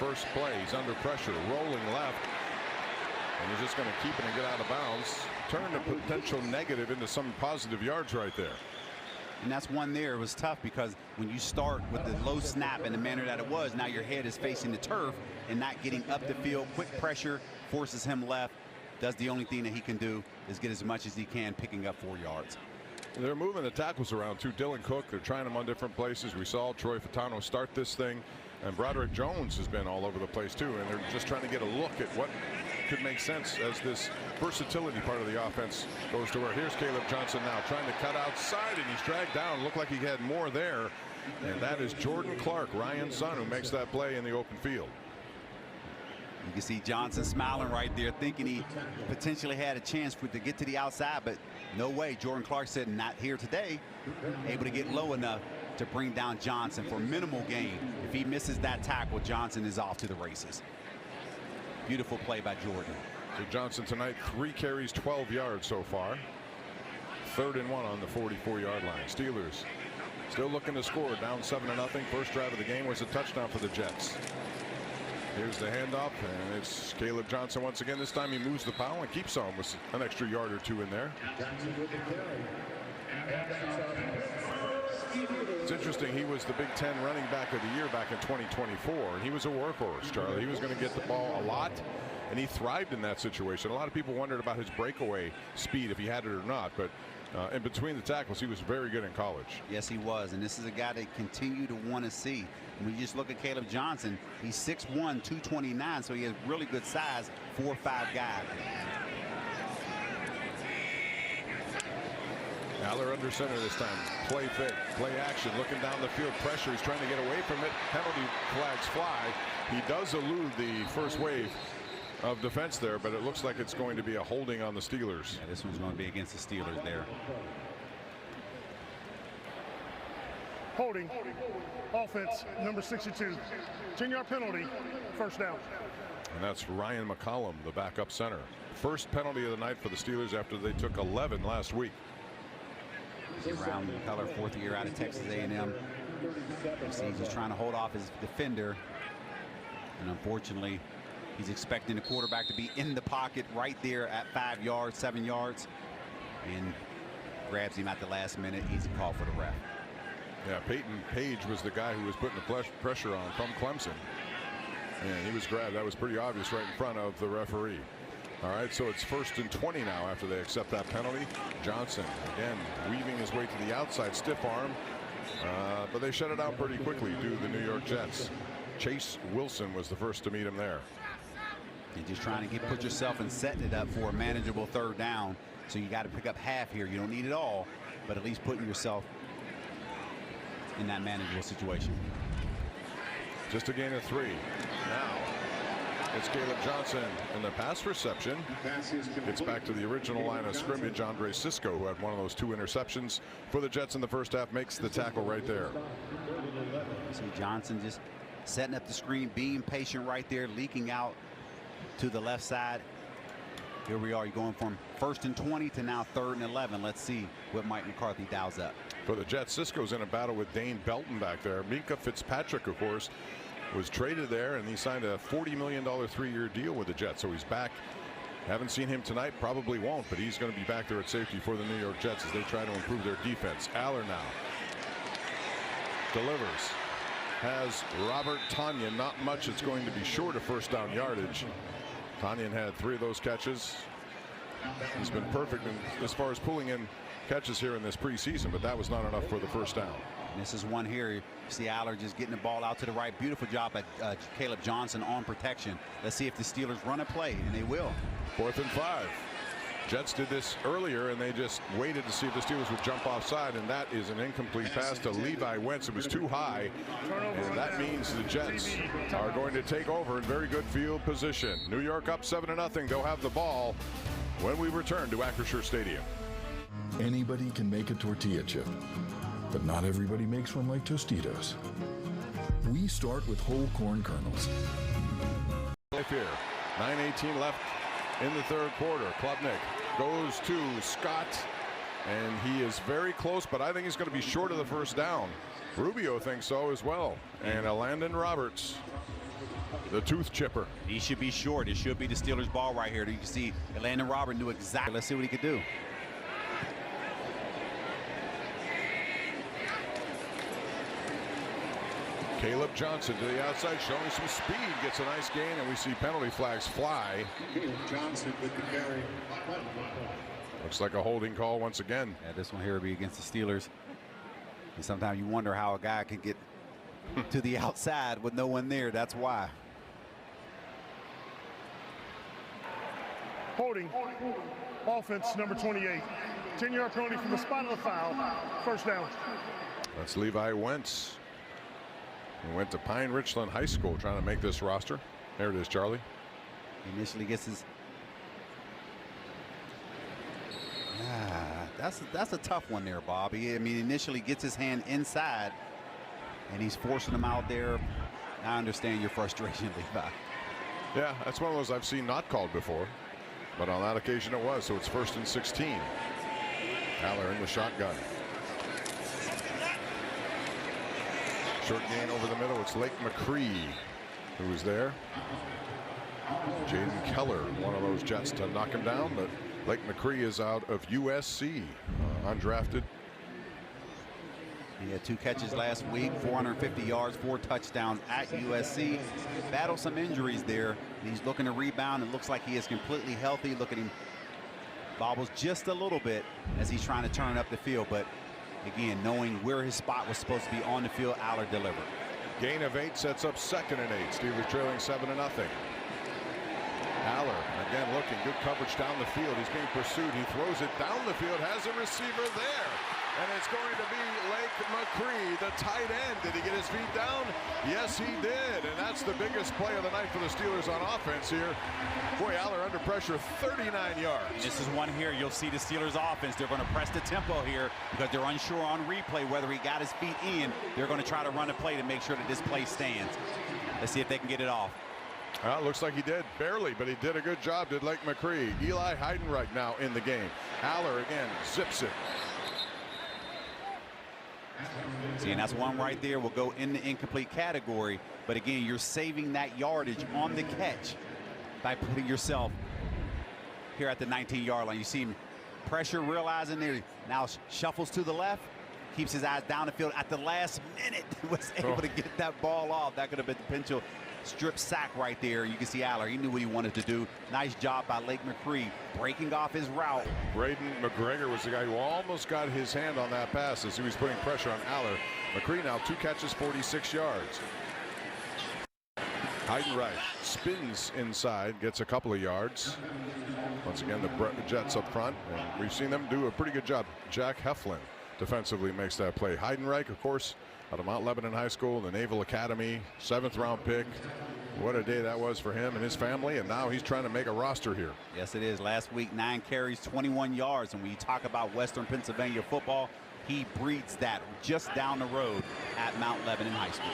first play. He's under pressure, rolling left, and he's just going to keep it and get out of bounds. Turn a potential negative into some positive yards right there. And that's one there. It was tough because when you start with the low snap in the manner that it was, now your head is facing the turf and not getting up the field. Quick pressure forces him left. Does the only thing that he can do is get as much as he can, picking up 4 yards. They're moving the tackles around too. Dylan Cook, they're trying them on different places. We saw Troy Fatano start this thing, and Broderick Jones has been all over the place too, and they're just trying to get a look at what could make sense as this versatility part of the offense goes to work. Here's Caleb Johnson now trying to cut outside, and he's dragged down. Looked like he had more there, and that is Jordan Clark, Ryan's son, who makes that play in the open field. You can see Johnson smiling right there, thinking he potentially had a chance to get to the outside, but no way. Jordan Clark said, not here today. Able to get low enough to bring down Johnson for minimal gain. If he misses that tackle, Johnson is off to the races. Beautiful play by Jordan. So Johnson tonight, 3 carries, 12 yards so far. 3rd and 1 on the 44-yard line. Steelers still looking to score, down 7-0. First drive of the game was a touchdown for the Jets. Here's the handoff, and it's Caleb Johnson once again. This time he moves the pile and keeps on with an extra yard or 2 in there. It's interesting, he was the Big Ten running back of the year back in 2024, and he was a workhorse, Charlie. He was going to get the ball a lot, and he thrived in that situation. A lot of people wondered about his breakaway speed, if he had it or not, but in between the tackles, he was very good in college. Yes, he was, and this is a guy they continue to want to see. When you just look at Caleb Johnson, he's 6'1", 229, so he has really good size, 4'5" guy. Aller under center this time. Play fake, play action, looking down the field, pressure. He's trying to get away from it. Penalty flags fly. He does elude the first wave of defense there, but it looks like it's going to be a holding on the Steelers. Yeah, this one's going to be against the Steelers there. Holding. Offense, number 62. 10-yard penalty, first down. And that's Ryan McCollum, the backup center. First penalty of the night for the Steelers after they took 11 last week. Brown color, 4th year out of Texas A&M. He's just trying to hold off his defender, and unfortunately he's expecting the quarterback to be in the pocket right there at 5 yards, 7 yards, and grabs him at the last minute. Easy call for the ref. Yeah, Peyton Page was the guy who was putting the pressure on from Clemson, and he was grabbed. That was pretty obvious right in front of the referee. All right, so it's 1st and 20 now after they accept that penalty. Johnson again weaving his way to the outside, stiff arm, but they shut it out pretty quickly due to the New York Jets. Chase Wilson was the first to meet him there. You're just trying to put yourself and setting it up for a manageable 3rd down. So you got to pick up half here. You don't need it all, but at least putting yourself in that manageable situation. Just a gain of 3. Now it's Caleb Johnson in the pass reception. Gets back to the original line of scrimmage. Andre Sisco, who had one of those 2 interceptions for the Jets in the first half, makes the tackle right there. See Johnson just setting up the screen, being patient right there, leaking out to the left side. Here we are. You're going from 1st and 20 to now 3rd and 11. Let's see what Mike McCarthy dials up. For the Jets, Sisco's in a battle with Dane Belton back there. Minka Fitzpatrick, of course, was traded there, and he signed a $40 million 3-year deal with the Jets, so he's back. Haven't seen him tonight, probably won't, but he's going to be back there at safety for the New York Jets as they try to improve their defense. Aller now delivers. Has Robert Tonyan. Not much. It's going to be short of 1st down yardage. Tonyan had 3 of those catches. He's been perfect as far as pulling in catches here in this preseason, but that was not enough for the 1st down. And this is one here. You see Aller just getting the ball out to the right. Beautiful job at Caleb Johnson on protection. Let's see if the Steelers run a play, and they will. 4th and 5. Jets did this earlier, and they just waited to see if the Steelers would jump offside, and that is an incomplete pass to Levi Wentz. It was too high, and that means the Jets are going to take over in very good field position. New York up 7-0. They'll have the ball when we return to Acrisure Stadium. Anybody can make a tortilla chip, but not everybody makes one like Tostitos. We start with whole corn kernels. Here, 9:18 left in the 3rd quarter. Klubnik goes to Scott, and he is very close, but I think he's going to be short of the 1st down. Rubio thinks so as well. And Landon Roberts. the tooth chipper. He should be short. It should be the Steelers' ball right here. You can see Landon Robert knew exactly. Let's see what he could do. Caleb Johnson to the outside, showing some speed, gets a nice gain, and we see penalty flags fly. Caleb Johnson with the carry. Looks like a holding call once again. Yeah, this one here will be against the Steelers. And sometimes you wonder how a guy can get to the outside with no one there. That's why. Holding. Offense, number 28. 10-yard penalty from the spot of the foul. First down. That's Levi Wentz. He went to Pine Richland High School trying to make this roster. There it is, Charlie. He initially gets his. That's a tough one there, Bobby. I mean, initially gets his hand inside, and he's forcing him out there. I understand your frustration, Levi. Yeah, that's one of those I've seen not called before, but on that occasion it was. So it's 1st and 16. Haller in the shotgun. Short gain over the middle. It's Lake McCree who was there. Jaden Keller, one of those Jets to knock him down, but Lake McCree is out of USC, undrafted. He had 2 catches last week, 450 yards, 4 touchdowns at USC. Battled some injuries there. He's looking to rebound. It looks like he is completely healthy. Look at him. Bobbles just a little bit as he's trying to turn up the field, but again, knowing where his spot was supposed to be on the field, Aller delivered. Gain of 8 sets up 2nd and 8. Steelers trailing 7-0. Haller again looking, good coverage down the field. He's being pursued. He throws it down the field, has a receiver there. And it's going to be Lake McCree, the tight end. Did he get his feet down? Yes, he did. And that's the biggest play of the night for the Steelers on offense here. Boy, Aller under pressure, 39 yards. This is one here. You'll see the Steelers offense. They're going to press the tempo here because they're unsure on replay whether he got his feet in. They're going to try to run a play to make sure that this play stands. Let's see if they can get it off. Well, looks like he did, barely, but he did a good job, did Lake McCree. Eli Heidenreich now in the game. Haller again zips it. See, and that's one right there. Will go in the incomplete category. But again, you're saving that yardage on the catch by putting yourself here at the 19-yard line. You see him pressure, realizing there. Now shuffles to the left, keeps his eyes down the field. At the last minute, was able to get that ball off. That could have been the potential strip sack right there. You can see Aller. He knew what he wanted to do. Nice job by Lake McCree breaking off his route. Braden McGregor was the guy who almost got his hand on that pass as he was putting pressure on Aller. McCree now 2 catches, 46 yards. Heidenreich spins inside, gets a couple of yards. Once again, the Jets up front, and we've seen them do a pretty good job. Jack Heflin defensively makes that play. Heidenreich, of course, out of Mount Lebanon High School, the Naval Academy, 7th round pick. What a day that was for him and his family, and now he's trying to make a roster here. Yes, it is. Last week, 9 carries, 21 yards. And when you talk about Western Pennsylvania football, he breeds that just down the road at Mount Lebanon High School.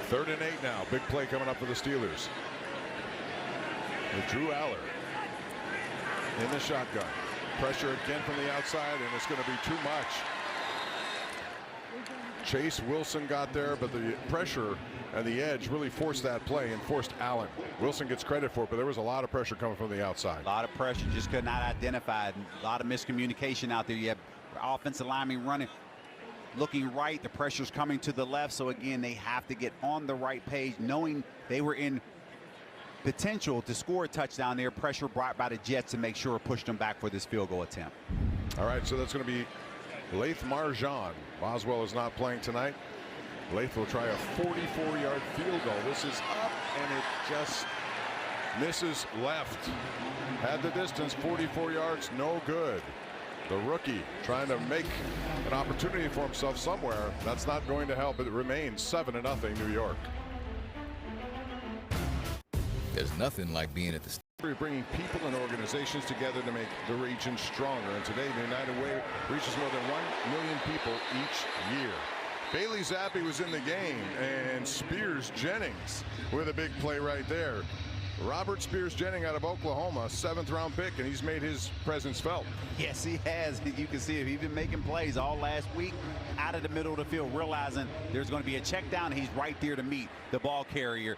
3rd and 8 now. Big play coming up for the Steelers. With Drew Aller in the shotgun. Pressure again from the outside, and it's going to be too much. Chase Wilson got there, but the pressure and the edge really forced that play and forced Allen. Wilson gets credit for it, but there was a lot of pressure coming from the outside. A lot of pressure, just could not identify it. A lot of miscommunication out there. You have offensive linemen running, looking right. The pressure's coming to the left. So again, they have to get on the right page, knowing they were in potential to score a touchdown there. Pressure brought by the Jets to make sure it pushed them back for this field goal attempt. All right, so that's going to be Laith Marjan. Boswell is not playing tonight. Laith will try a 44-yard field goal. This is up, and it just misses left. Had the distance, 44 yards, no good. The rookie trying to make an opportunity for himself somewhere. That's not going to help. It remains 7-0 New York. There's nothing like being at the We're bringing people and organizations together to make the region stronger. And today, the United Way reaches more than 1 million people each year. Bailey Zappi was in the game, and Spears Jennings with a big play right there. Robert Spears-Jennings out of Oklahoma, 7th-round pick, and he's made his presence felt. Yes, he has. You can see it. He's been making plays all last week out of the middle of the field, realizing there's going to be a check down. He's right there to meet the ball carrier,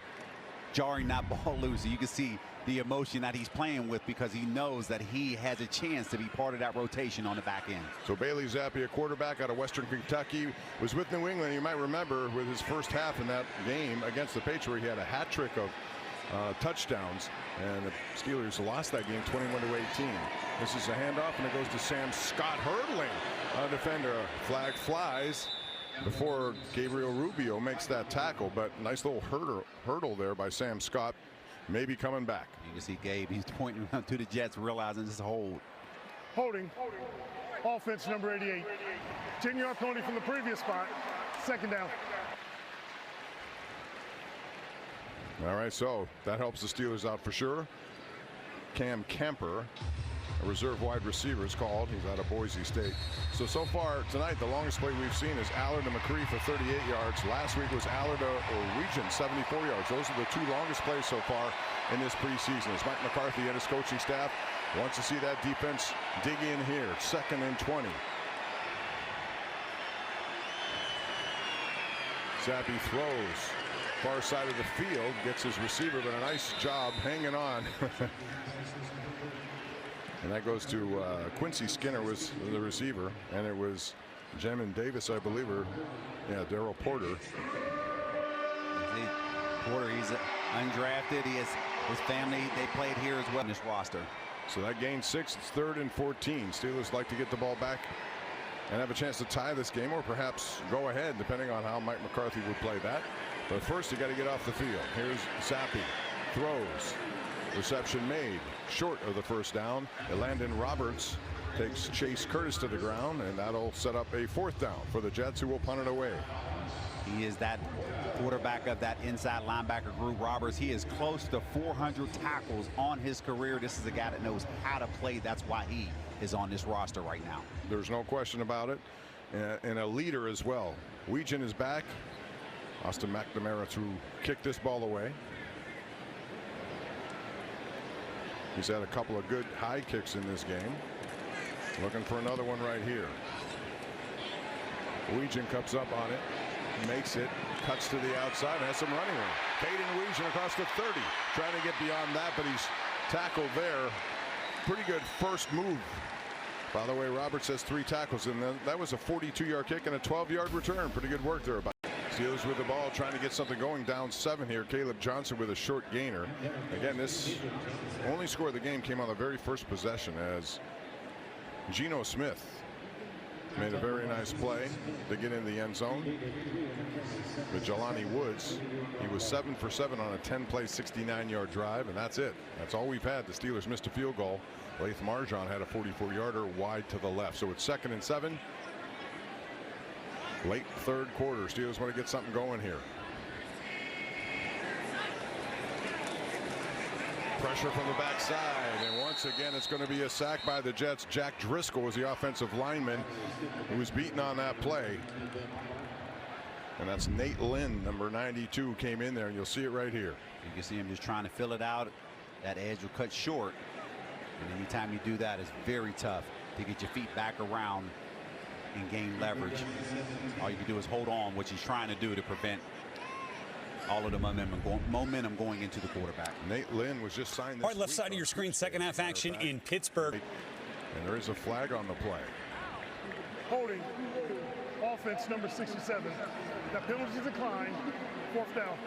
jarring that ball loose. You can see the emotion that he's playing with because he knows that he has a chance to be part of that rotation on the back end. So Bailey Zappi, a quarterback out of Western Kentucky, was with New England. You might remember with his first half in that game against the Patriots, he had a hat trick of touchdowns, and the Steelers lost that game 21-18. This is a handoff, and it goes to Sam Scott, hurdling a defender. Flag flies before Gabriel Rubio makes that tackle, but nice little hurdle there by Sam Scott. Maybe coming back. You can see Gabe, he's pointing to the Jets, realizing this is a hold. Holding. Offense number 88. 10-yard penalty from the previous spot. 2nd down. All right, so that helps the Steelers out for sure. Cam Kemper, a reserve wide receiver, is called. He's out of Boise State. So far tonight, the longest play we've seen is Allard to McCree for 38 yards. Last week was Allard to Regent, 74 yards. Those are the 2 longest plays so far in this preseason. As Mike McCarthy and his coaching staff wants to see that defense dig in here. 2nd and 20. Zappi throws. Far side of the field, gets his receiver, but a nice job hanging on. And that goes to Quincy Skinner was the receiver, and it was Jamin Davis, I believe, or yeah, Darrell Porter. Porter, he's undrafted. He has his family. They played here as well in this roster. So that gained 6. It's 3rd and 14. Steelers like to get the ball back and have a chance to tie this game, or perhaps go ahead, depending on how Mike McCarthy would play that. But first, you got to get off the field. Here's Zappi, throws, reception made, short of the 1st down. Landon Roberts takes Chase Curtis to the ground, and that'll set up a 4th down for the Jets, who will punt it away. He is that quarterback of that inside linebacker group. Roberts, he is close to 400 tackles on his career. This is a guy that knows how to play. That's why he is on this roster right now. There's no question about it, and a leader as well. Weegan is back. Austin McNamara to kick this ball away. He's had a couple of good high kicks in this game. Looking for another one right here. Weegan comes up on it, makes it, cuts to the outside, has some running room. Caden Weegan across the 30, trying to get beyond that, but he's tackled there. Pretty good first move. By the way, Roberts has 3 tackles, and that was a 42-yard kick and a 12-yard return. Pretty good work there. Steelers with the ball, trying to get something going, down 7 here. Caleb Johnson with a short gainer. Again, this only score of the game came on the very first possession, as Geno Smith made a very nice play to get in the end zone. But Jelani Woods, he was 7 for 7 on a 10-play, 69-yard drive, and that's it. That's all we've had. The Steelers missed a field goal. Laith Marjan had a 44-yarder wide to the left. So it's 2nd and 7. Late 3rd quarter. Steelers want to get something going here. Pressure from the backside, and once again it's going to be a sack by the Jets. Jack Driscoll was the offensive lineman who was beaten on that play. And that's Nate Lynn, number 92, came in there, and you'll see it right here. You can see him just trying to fill it out. That edge will cut short, and anytime you do that, it's very tough to get your feet back around and gain leverage. All you can do is hold on, which he's trying to do to prevent all of the momentum going into the quarterback. Nate Lynn was just signed this All right, left week side of your screen, 2nd half action in Pittsburgh. And there is a flag on the play. Holding. Offense number 67. That penalty decline. 4th down.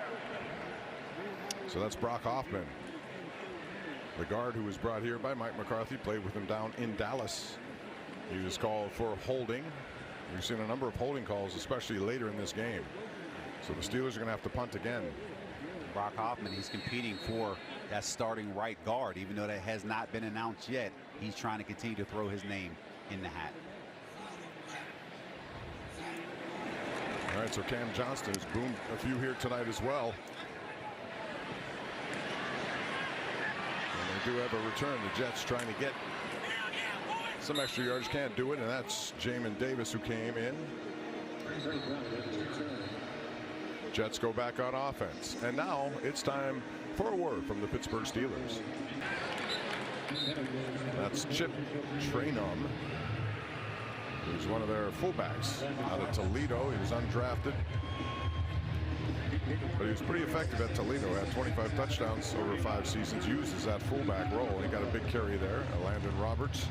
So that's Brock Hoffman, the guard who was brought here by Mike McCarthy, played with him down in Dallas. He was called for holding. We've seen a number of holding calls, especially later in this game. So the Steelers are going to have to punt again. Brock Hoffman, he's competing for that starting right guard, even though that has not been announced yet. He's trying to continue to throw his name in the hat. All right, so Cam Johnston has boomed a few here tonight as well. And they do have a return. The Jets trying to get some extra yards, can't do it, and that's Jamin Davis who came in. Jets go back on offense. And now it's time for a word from the Pittsburgh Steelers. That's Chip Traynum, who's one of their fullbacks out of Toledo. He was undrafted, but he was pretty effective at Toledo. Had 25 touchdowns over 5 seasons, used as that fullback role. He got a big carry there. Landon Roberts.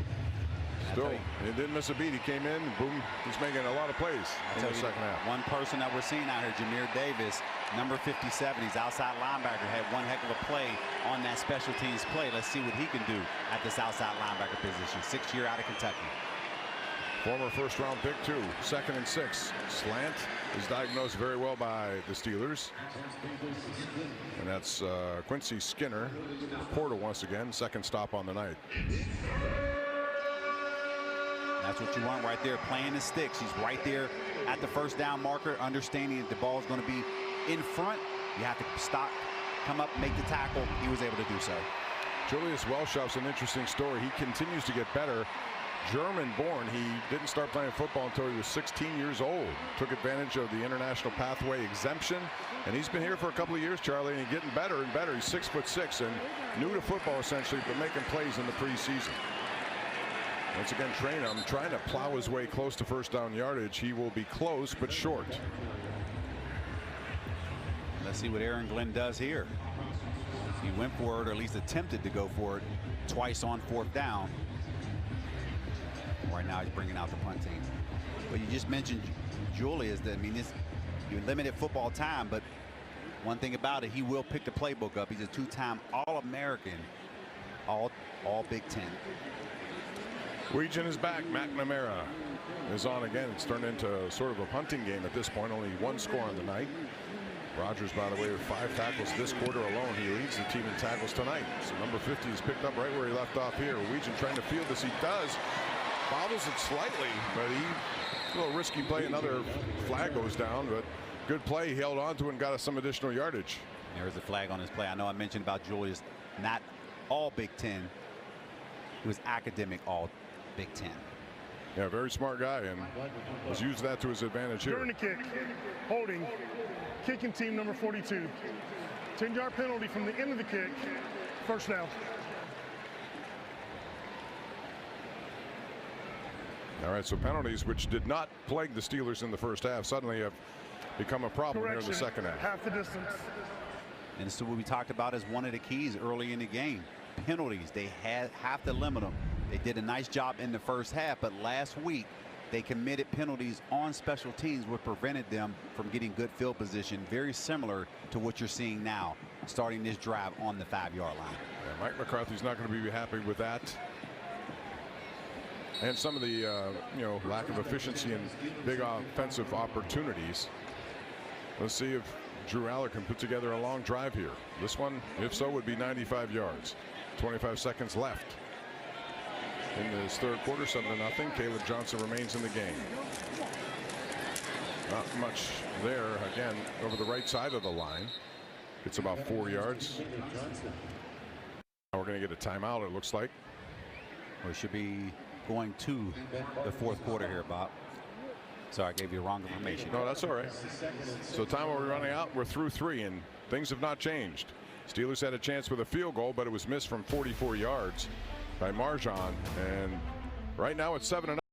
Still, he didn't miss a beat. He came in, and boom, he's making a lot of plays in the second half. One person that we're seeing out here, Jameer Davis, number 57. He's outside linebacker. Had one heck of a play on that special teams play. Let's see what he can do at this outside linebacker position. 6th year out of Kentucky. Former first-round pick, too. 2nd and 6. Slant is diagnosed very well by the Steelers. And that's Quincy Skinner. Portal once again, 2nd stop on the night. That's what you want right there, playing the sticks. He's right there at the first down marker, understanding that the ball is going to be in front. You have to stop, come up, make the tackle. He was able to do so. Julius Welschoff's an interesting story. He continues to get better. German-born. He didn't start playing football until he was 16 years old. Took advantage of the international pathway exemption, and he's been here for a couple of years, Charlie, and he's getting better and better. He's 6'6" and new to football essentially, but making plays in the preseason. Once again, Traynum trying to plow his way close to first down yardage. He will be close but short. Let's see what Aaron Glenn does here. He went for it, or at least attempted to go for it twice on 4th down. Right now he's bringing out the punt team. But you just mentioned Julius. I mean, you're limited football time, but one thing about it, he will pick the playbook up. He's a 2-time All-American, all Big Ten. Weegan is back. McNamara is on again. It's turned into sort of a punting game at this point. Only 1 score on the night. Rogers, by the way, with 5 tackles this quarter alone. He leads the team in tackles tonight. So number 50 is picked up right where he left off here. Weegan trying to field this. He does. Bobbles it slightly, but a little risky play. Another flag goes down, but good play. He held on to it and got us some additional yardage. There's a flag on his play. I know I mentioned about Julius, not all Big Ten. He was academic all Big Ten. Yeah, very smart guy, and has used that to his advantage here. During the kick, holding, kicking team number 42. 10-yard penalty from the end of the kick, first down. All right, so penalties, which did not plague the Steelers in the first half, suddenly have become a problem here in the second half. Half the distance. And so what we talked about is one of the keys early in the game. Penalties, they have to limit them. They did a nice job in the first half, but last week they committed penalties on special teams, which prevented them from getting good field position. Very similar to what you're seeing now, starting this drive on the 5-yard line. Yeah, Mike McCarthy's not going to be happy with that. And some of the lack of efficiency and big offensive opportunities. Let's see if Drew Aller can put together a long drive here. This one, if so, would be 95 yards. 25 seconds left in this 3rd quarter. 7-0. Caleb Johnson remains in the game. Not much there. Again, over the right side of the line. It's about 4 yards. Now we're going to get a timeout, it looks like. We should be going to the 4th quarter here, Bob. Sorry, I gave you wrong information. No, that's all right. So time we're running out. We're through 3, and things have not changed. Steelers had a chance with a field goal, but it was missed from 44 yards by Marjan. And right now it's 7-0.